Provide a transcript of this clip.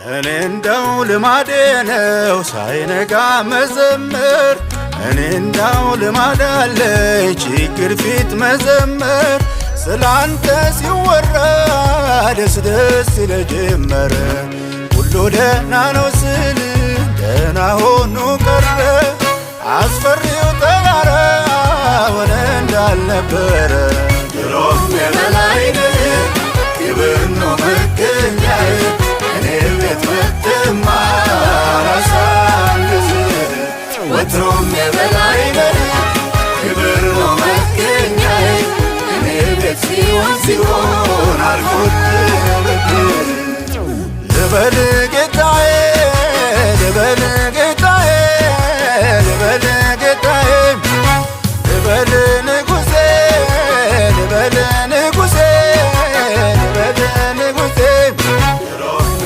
እኔ እንደው ልማዴ ነው ሳይነጋ መዘመር እኔ እንደው ልማድ አለኝ ችግር ፊት መዘመር ስላንተ ሲወራ ደስ ደስ ይለጀመረ ሁሉ ደህና ነው ስል ደህና ሆኖ ቀረ አስፈሪው ተራራ ሆነ እንዳልነበረ ድሮም የበላይ ነህ ክብር ነው መገኛዬ እኔ ቤት መጥተህማ አላሳንስህ ወትሮም የበላይ ነህ ክብር ነው መገኛዬ እኔ ቤት ሲሆን አልፎት ልበልህ